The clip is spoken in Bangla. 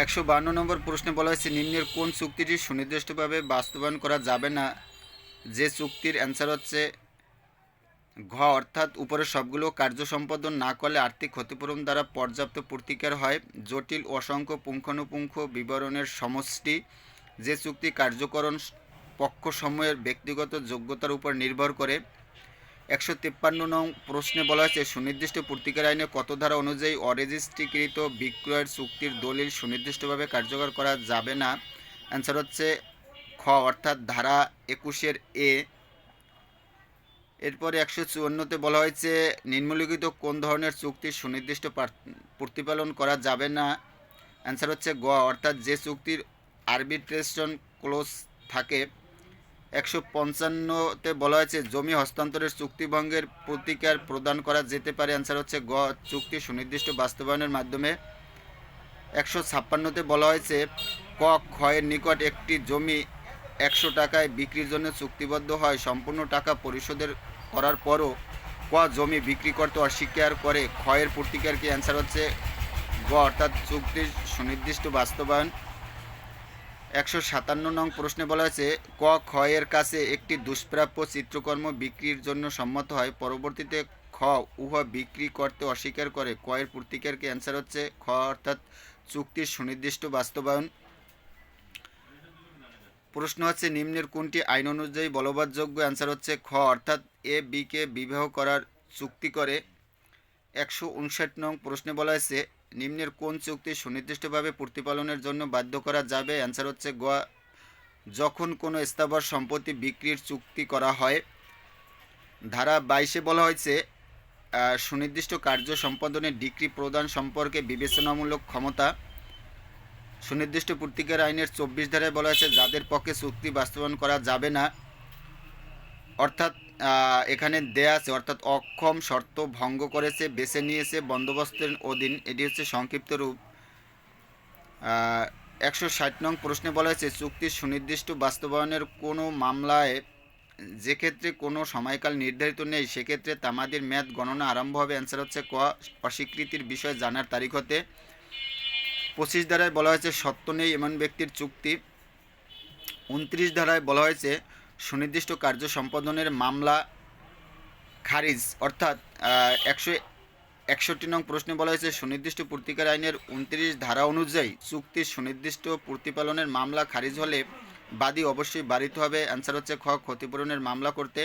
152 নম্বর প্রশ্নে বলা হয়েছে নিম্নের কোন চুক্তিটি সুনির্দিষ্টভাবে বাস্তবায়ন করা যাবে না। যে চুক্তির অ্যান্সার হচ্ছে ঘ, অর্থাৎ উপরের সবগুলো কার্য সম্পাদন না করলে আর্থিক ক্ষতিপূরণ দ্বারা পর্যাপ্ত প্রতিকার হয়। জটিল অসংখ্য পুঙ্খানুপুঙ্খ বিবরণের সমষ্টি। যে চুক্তি কার্যকরণ পক্ষসমূহের ব্যক্তিগত যোগ্যতার উপর নির্ভর করে। 153 নং প্রশ্নে বলা হয়েছে সুনির্দিষ্ট প্রতিকার আইনে কত ধারা অনুযায়ী অরেজিস্ট্রিকৃত বিক্রয়ের চুক্তির দলিল সুনির্দিষ্টভাবে কার্যকর করা যাবে না। অ্যান্সার হচ্ছে খ, অর্থাৎ ধারা 21-এ। এরপরে 154-তে বলা হয়েছে নিম্নলিখিত কোন ধরনের চুক্তির সুনির্দিষ্ট প্রতিপালন করা যাবে না। অ্যান্সার হচ্ছে গ, অর্থাৎ যে চুক্তির আরবিট্রেশন ক্লোজ থাকে। 155-তে বলা হয়েছে জমি হস্তান্তরের চুক্তিভঙ্গের প্রতিকার প্রদান করা যেতে পারে। অ্যান্সার হচ্ছে গ, চুক্তি সুনির্দিষ্ট বাস্তবায়নের মাধ্যমে। 156-তে বলা হয়েছে ক, ক্ষয়ের নিকট একটি জমি 100 টাকায় বিক্রির জন্য চুক্তিবদ্ধ হয়, সম্পূর্ণ টাকা পরিশোধের করার পরও ক, জমি বিক্রি করতে অস্বীকার করে, ক্ষয়ের প্রতিকার কি। অ্যান্সার হচ্ছে গ, অর্থাৎ চুক্তির সুনির্দিষ্ট বাস্তবায়ন। 157 নং প্রশ্নে বলা হয়েছে ক, ক্ষয়ের কাছে একটি দুষ্প্রাপ্য চিত্রকর্ম বিক্রির জন্য সম্মত হয়, পরবর্তীতে খ, উহা বিক্রি করতে অস্বীকার করে, ক্ষয়ের প্রতিকার কি। অ্যান্সার হচ্ছে খ, অর্থাৎ চুক্তির সুনির্দিষ্ট বাস্তবায়ন। প্রশ্ন হচ্ছে নিম্নের কোনটি আইন অনুযায়ী বলবৎযোগ্য। অ্যান্সার হচ্ছে খ, অর্থাৎ এ বিকে বিবাহ করার চুক্তি করে। 159 নং প্রশ্নে বলা হয়েছে নিম্নের কোন চুক্তি সুনির্দিষ্টভাবে প্রতিপালনের জন্য বাধ্য করা যাবে। অ্যান্সার হচ্ছে গ, যখন কোনো স্থাবর সম্পত্তি বিক্রির চুক্তি করা হয়। ধারা 22-এ বলা হয়েছে সুনির্দিষ্ট কার্য সম্পাদনের ডিক্রি প্রদান সম্পর্কে বিবেচনামূলক ক্ষমতা। সুনির্দিষ্ট প্রতিকার আইনের 24 ধারায় বলা হয়েছে যাদের পক্ষে চুক্তি বাস্তবায়ন করা যাবে না, অর্থাৎ এখানে দেয়া আছে, অর্থাৎ অক্ষম, শর্ত ভঙ্গ করেছে, বেছে নিয়েছে, বন্দোবস্তের অধীন। এটি হচ্ছে সংক্ষিপ্ত রূপ। 160 নং প্রশ্নে বলা হয়েছে চুক্তির সুনির্দিষ্ট বাস্তবায়নের কোনো মামলায় যে ক্ষেত্রে কোনো সময়কাল নির্ধারিত নেই সেক্ষেত্রে তামাদির মেয়াদ গণনা আরম্ভ হবে। অ্যান্সার হচ্ছে ক, অস্বীকৃতির বিষয় জানার তারিখ হতে। 25 ধারায় বলা হয়েছে সত্য নেই এমন ব্যক্তির চুক্তি। 29 ধারায় বলা হয়েছে সুনির্দিষ্ট কার্য সম্পাদনের মামলা খারিজ, অর্থাৎ 161 নং প্রশ্নে বলা হয়েছে সুনির্দিষ্ট প্রতিকার আইনের 29 ধারা অনুযায়ী চুক্তির সুনির্দিষ্ট প্রতিপালনের মামলা খারিজ হলে বাদী অবশ্যই বারিত হবে। অ্যান্সার হচ্ছে খ, ক্ষতিপূরণের মামলা করতে।